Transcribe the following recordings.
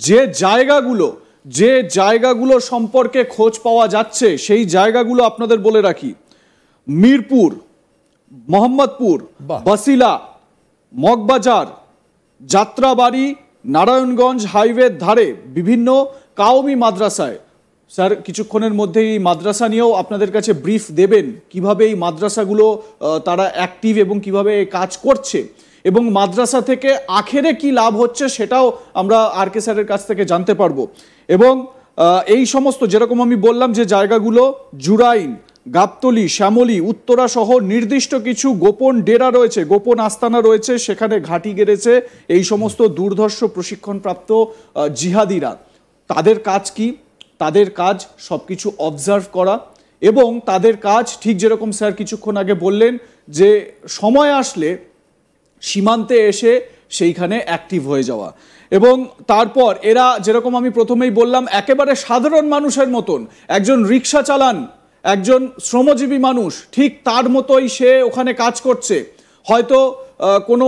যে জায়গাগুলো সম্পর্কে খোঁজ পাওয়া যাচ্ছে সেই জায়গাগুলো আপনাদের বলে রাখি। মিরপুর, মোহাম্মদপুর, বসিলা, মগবাজার, যাত্রাবাড়ি, নারায়ণগঞ্জ হাইওয়ের ধারে বিভিন্ন কাওমি মাদ্রাসায়। স্যার কিছুক্ষণের মধ্যেই এই মাদ্রাসা নিয়েও আপনাদের কাছে ব্রিফ দেবেন, কিভাবে এই মাদ্রাসাগুলো তারা অ্যাক্টিভ এবং কিভাবে কাজ করছে, এবং মাদ্রাসা থেকে আখেরে কি লাভ হচ্ছে সেটাও আমরা আর কে স্যারের কাছ থেকে জানতে পারবো। এবং এই সমস্ত যেরকম আমি বললাম যে জায়গাগুলো, জুরাইন, গাবতলী, শ্যামলী, উত্তরা সহ নির্দিষ্ট কিছু গোপন ডেরা রয়েছে, গোপন আস্তানা রয়েছে, সেখানে ঘাঁটি গেড়েছে এই সমস্ত দুর্ধর্ষ প্রশিক্ষণপ্রাপ্ত জিহাদিরা। তাদের কাজ কি? তাদের কাজ সব কিছু অবজার্ভ করা, এবং তাদের কাজ ঠিক যেরকম স্যার কিছুক্ষণ আগে বললেন যে সময় আসলে সীমান্তে এসে সেইখানে অ্যাক্টিভ হয়ে যাওয়া। এবং তারপর এরা যেরকম আমি প্রথমেই বললাম একেবারে সাধারণ মানুষের মতন, একজন রিক্সা চালান, একজন শ্রমজীবী মানুষ, ঠিক তার মতোই সে ওখানে কাজ করছে। হয়তো কোনো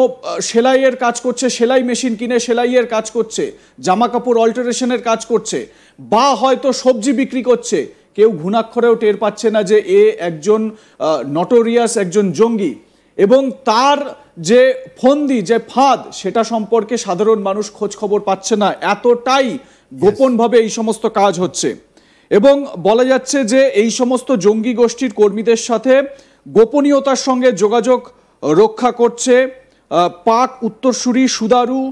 সেলাইয়ের কাজ করছে, সেলাই মেশিন কিনে সেলাইয়ের কাজ করছে, জামা কাপড় অল্টারেশনের কাজ করছে, বা হয়তো সবজি বিক্রি করছে। কেউ ঘুণাক্ষরেও টের পাচ্ছে না যে এ একজন নটোরিয়াস একজন জঙ্গি, এবং তার যে ফন্দি, যে ফাঁদ, সেটা সম্পর্কে সাধারণ মানুষ খোঁজ খবর পাচ্ছে না, এতটাই গোপনভাবে এই সমস্ত কাজ হচ্ছে। এবং বলা যাচ্ছে যে এই সমস্ত জঙ্গি গোষ্ঠীর কর্মীদের সাথে গোপনীয়তার সঙ্গে যোগাযোগ রক্ষা করছে পাক উত্তরসূরি সুদারু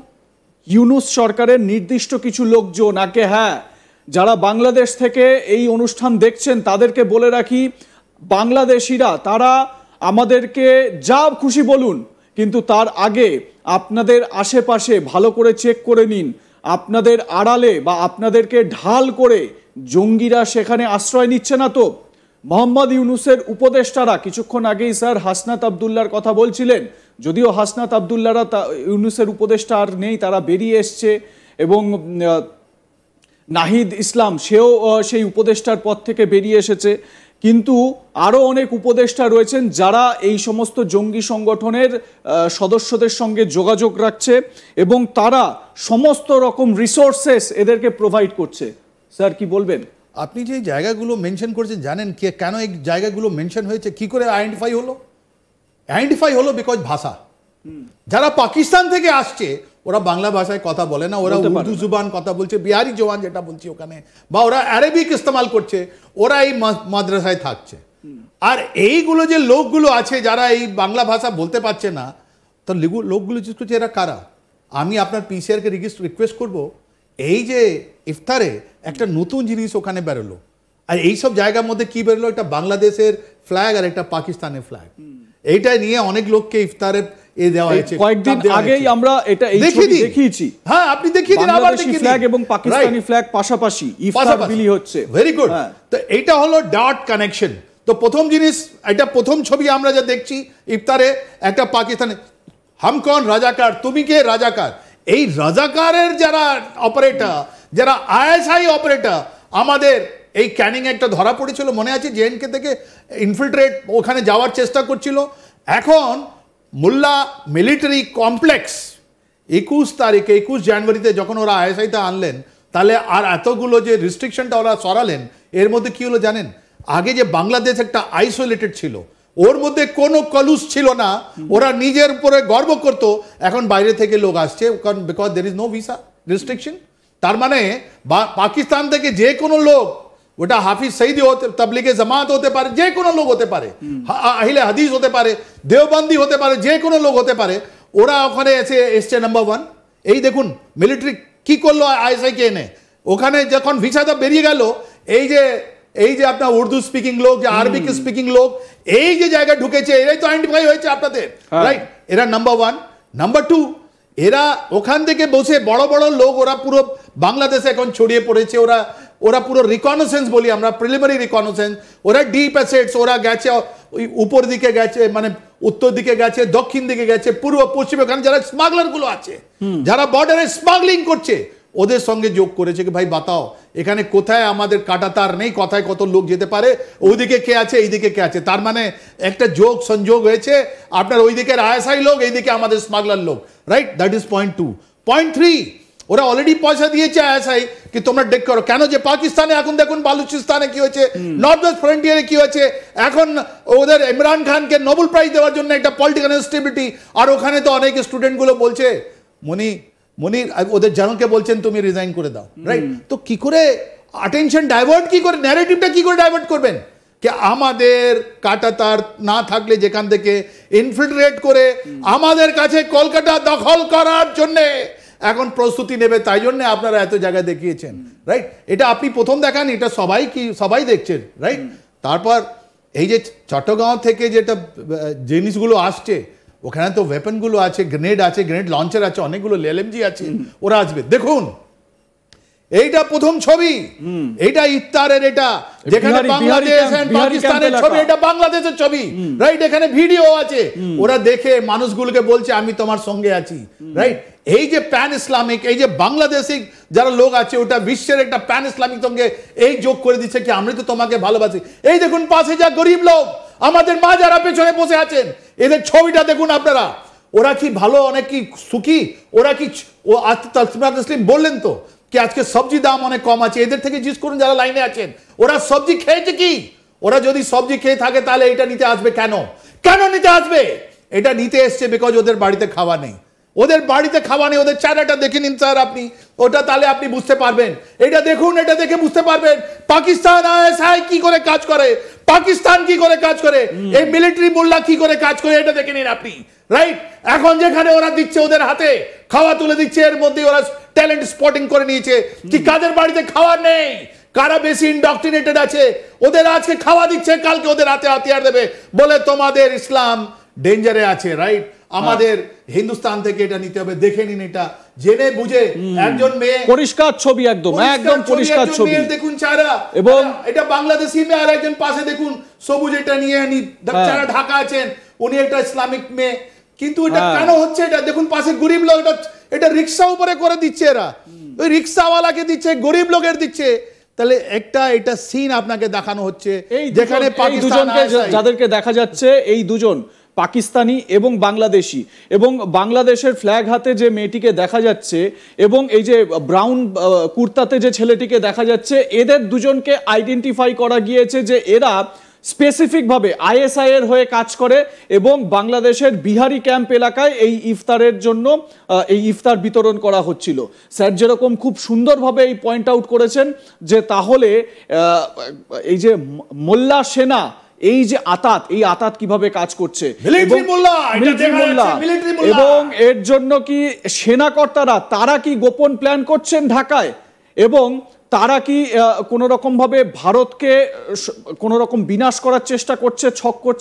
ইউনুস সরকারের নির্দিষ্ট কিছু লোকজন। আগে হ্যাঁ, যারা বাংলাদেশ থেকে এই অনুষ্ঠান দেখছেন তাদেরকে বলে রাখি, বাংলাদেশিরা তারা আমাদেরকে যা খুশি বলুন, কিন্তু তার আগে আপনাদের আশেপাশে ভালো করে চেক করে নিন, আপনাদের আড়ালে বা আপনাদেরকে ঢাল করে জঙ্গিরা সেখানে আশ্রয় নিচ্ছে না তো। মোহাম্মদ ইউনুসের উপদেষ্টারা, কিছুক্ষণ আগেই স্যার হাসনাত আবদুল্লার কথা বলছিলেন, যদিও হাসনাত আবদুল্লারা ইউনুসের উপদেষ্টা আর নেই, তারা বেরিয়ে এসছে, এবং নাহিদ ইসলাম সেও সেই উপদেষ্টার পদ থেকে বেরিয়ে এসেছে। কিন্তু আরও অনেক উপদেষ্টা রয়েছেন যারা এই সমস্ত জঙ্গি সংগঠনের সদস্যদের সঙ্গে যোগাযোগ রাখছে, এবং তারা সমস্ত রকম রিসোর্সেস এদেরকে প্রোভাইড করছে। স্যার কি বলবেন? আপনি যে জায়গাগুলো মেনশন করেছেন, জানেন কেন এই জায়গাগুলো মেনশন হয়েছে, কি করে আইডেন্টিফাই হলো? আইডেন্টিফাই হলো বিকজ ভাষা। যারা পাকিস্তান থেকে আসছে ওরা বাংলা ভাষায় কথা বলে না, ওরা উর্দু জুবান কথা বলছে, বিহারি জওয়ান যেটা বলছি ওখানে, বা ওরা অ্যারাবিক ইস্তেমাল করছে, ওরা এই মাদ্রাসায় থাকছে। আর এইগুলো যে লোকগুলো আছে যারা এই বাংলা ভাষা বলতে পারছে না, তো লোকগুলো জিজ্ঞেস করছে এরা কারা। আমি আপনার পিসিআরকে রিকোয়েস্ট করব, এই যে ইফতারে একটা নতুন জিনিস ওখানে বেরোলো, আর এইসব জায়গার মধ্যে কি বেরোলো, একটা বাংলাদেশের ফ্ল্যাগ আর একটা পাকিস্তানের ফ্ল্যাগ, এইটা নিয়ে অনেক লোককে ইফতারে দেওয়া হয়েছে। কয়েকদিন আগেই আমরা এটা দেখিয়েছি। হ্যাঁ, আপনি দেখিয়ে দিন, আবার দেখিয়ে দিন, ফ্ল্যাগ এবং পাকিস্তানি ফ্ল্যাগ পাশাপাশি ইফতার বিলি হচ্ছে। Very good. তো এইটা হলো ডট কানেকশন। তো প্রথম জিনিস, এটা প্রথম ছবি আমরা যা দেখছি ইফতারে, একটা পাকিস্তানি, হাম কন রাজাকার, তুমি কে রাজাকার। এই রাজাকারের যারা অপারেটর, যারা আইএসআই অপারেটর, আমাদের এই ক্যানিং একটা ধরা পড়েছিল মনে আছে, জেএনকে থেকে ইনফিল্ট্রেট ওখানে যাওয়ার চেষ্টা করছিল। এখন মোল্লা মিলিটারি কমপ্লেক্স 21 জানুয়ারিতে যখন ওরা আইএসআইতে আনলেন, তাহলে আর এতগুলো যে রিস্ট্রিকশনটা ওরা সরালেন, এর মধ্যে কি হলো জানেন? আগে যে বাংলাদেশ একটা আইসোলেটেড ছিল, ওর মধ্যে কোনো কলুস ছিল না, ওরা নিজের উপরে গর্ব করতো, এখন বাইরে থেকে লোক আসছে, কারণ because there is no visa restriction. তার মানে পাকিস্তান থেকে যে কোনো লোক, ওটা হাফিজ সঈদ হতে, তাবলিগে জামাত হতে পারে, যে কোনো লোক হতে পারে, আহলে হাদিস হতে পারে, দেওবন্দি হতে পারে, যে কোনো লোক হতে পারে, ওরা ওখানে এসছে। নাম্বার ওয়ান, এই দেখুন মিলিটারি কি করলো আইএসআই কে এনে, ওখানে যখন ভিসাটা বেরিয়ে গেল, এই যে আপনার উর্দু স্পিকিং লোক, যে আরবিক স্পিকিং লোক, এই যে জায়গায় ঢুকেছে, এরাই তো আইডেন্টিফাই হয়েছে আপনাদের, রাইট? এরা নাম্বার ওয়ান। নাম্বার টু, এরা ওখান থেকে বসে বড় বড় লোক, ওরা পুরো বাংলাদেশে এখন ছড়িয়ে পড়েছে, ওরা পুরো রিকনেসেন্স বলি আমরা, প্রিলিমিনারি রিকনেসেন্স, ওরা ডিপ অ্যাসেটস, ওরা গেছে ওই উপর দিকে গেছে, মানে উত্তর দিকে গেছে, দক্ষিণ দিকে গেছে, পূর্ব পশ্চিম, ওখানে যারা স্মাগলার গুলো আছে, যারা বর্ডারে স্মাগলিং করছে, ওদের সঙ্গে যোগ করেছে কি ভাই বাতাও এখানে কোথায় আমাদের কাটাতার নেই, কোথায় কত লোক যেতে পারে, ওইদিকে কে আছে, এইদিকে কে আছে। তার মানে একটা যোগ সংযোগ হয়েছে, আপনার ওইদিকের আইএসআই লোক, এইদিকে আমাদের স্মাগলার লোক, right? That is point two. Point three, ওরা অলরেডি পয়সা দিয়েছে আইএসআই কি তোমরা ডেক করো কেন যে পাকিস্তানে এখন দেখুন বালুচিস্তানে কি হয়েছে নর্থ ওয়েস্ট ফ্রন্টিয়ারে কি হয়েছে এখন ওদের ইমরান খানকে নোবেল প্রাইজ দেওয়ার জন্য একটা পলিটিক্যাল ইনস্টেবিলিটি আর ওখানে তো অনেক স্টুডেন্টগুলো বলছে মনির ওদের জনকে বলছেন তুমি রিজাইন করে দাও রাইট তো কি করে অ্যাটেনশন ডাইভার্ট কি করে ন্যারেটিভটা কি করে ডাইভার্ট করবেন कि আমাদের কাটাতার না থাকলে যেখান থেকে ইনফিল্ট্রেট করে আমাদের কাছে কলকাতা দখল করার জন্য এখন প্রস্তুতি নেবে তাই জন্য আপনারা এত জায়গায় দেখিয়েছেন রাইট এটা আপনি প্রথম দেখান এটা সবাই দেখছেন রাইট তারপর এই যে চট্টগ্রাম থেকে যেটা জিনিসগুলো আসছে ওখানে তো ওয়েপনগুলো আছে গ্রেনেড লঞ্চার আছে অনেকগুলো এলএমজি আছে ওরা আসবে দেখুন এইটা প্রথম ছবি এইটা ইফতারের এটা যেখানে বাংলাদেশ এন্ড পাকিস্তানের ছবি এটা বাংলাদেশের ছবি রাইট এখানে ভিডিও আছে ওরা দেখে মানুষগুলোকে বলছে আমি তোমার সঙ্গে আছি রাইট এই যে প্যান ইসলামিক এই যে বাংলাদেশি যারা লোক আছে ওটা বিশ্বের একটা প্যান ইসলামিক সঙ্গে এই যোগ করে দিচ্ছে কি আমি তো তোমাকে ভালোবাসি এই দেখুন পাশে যা গরিব লোক আমাদের মা যারা পেছনে বসে আছেন এদের ছবিটা দেখুন আপনারা ওরা কি ভালো অনেক কি সুখী ওরা কি ও তসলিম বললেন তো कि आज के सब्जी दाम অনেক কম আছে এদের থেকে জিজ্ঞেস করুন যারা লাইনে আছেন ওরা সবজি খেয়েছে কি ওরা যদি সবজি খেয়ে থাকে তাহলে এটা নিতে আসবে কেন নিতে আসবে এটা নিতে এসছে বিকজ ওদের বাড়িতে খাওয়া নেই ওদের চারাটা দেখে নিন স্যার আপনি ওটা তাহলে আপনি বুঝতে পারবেন এটা দেখুন এটা দেখে বুঝতে পারবেন পাকিস্তান আইএসআই কি করে কাজ করে পাকিস্তান কি করে কাজ করে এই মিলিটারি মোল্লা কি করে কাজ করে এটা দেখে নিন আপনি রাইট এখন যেখানে ওরা দিচ্ছে ওদের হাতে খাওয়া তুলে দিচ্ছে এর মধ্যে ওরা ট্যালেন্ট স্পটিং করে নিয়েছে কি কাদের বাড়িতে খাওয়া নেই কারা বেশি ইনডক্ট্রিনেটেড আছে ওদের আজকে খাওয়া দিচ্ছে কালকে ওদের হাতে হাতিয়ার দেবে বলে তোমাদের ইসলাম ডেঞ্জারে আছে রাইট আমাদের হিন্দুস্তান থেকে এটা নিতে হবে দেখে নিন এটা জেনে বুঝে একজন মেয়ে পরিষ্কার ছবি একদম পরিষ্কার ছবি দেখুন চারা এবং এটা বাংলাদেশি মেয়ে আর একজন পাশে দেখুন সবুজ এটা নিয়ে চারা ঢাকা আছেন উনি একটা ইসলামিক মেয়ে কিন্তু এটা কেন হচ্ছে এটা দেখুন পাশে গরিব লোক এটা রিক্সা উপরে করে দিচ্ছে এরা ওই রিক্সাওয়ালাকে দিচ্ছে গরিব লোকের দিচ্ছে তাহলে এটা সিন আপনাকে দেখানো হচ্ছে যেখানে দুজনকে যাদেরকে দেখা যাচ্ছে এই দুজন পাকিস্তানি এবং বাংলাদেশি এবং বাংলাদেশের ফ্ল্যাগ হাতে যে মেয়েটিকে দেখা যাচ্ছে এবং এই যে ব্রাউন কুর্তাতে যে ছেলেটিকে দেখা যাচ্ছে এদের দুজনকে আইডেন্টিফাই করা গিয়েছে যে এরা স্পেসিফিক ভাবে আইএসআই এর হয়ে কাজ করে এবং বাংলাদেশের বিহারি ক্যাম্প এলাকায় এই ইফতারের জন্য এই ইফতার বিতরণ করা হচ্ছিল স্যার যেরকম খুব সুন্দরভাবে এই পয়েন্ট আউট করেছেন যে তাহলে এই যে মোল্লা সেনা এই যে এই আতাত কিভাবে কাজ করছে এবং এর জন্য কি সেনাকর্তারা তারা কি গোপন প্ল্যান করছেন ঢাকায় এবং তারা কি কোনো রকম ভাবে ভারতকে কোনো রকম বিনাশ করার চেষ্টা করছে ছক করছে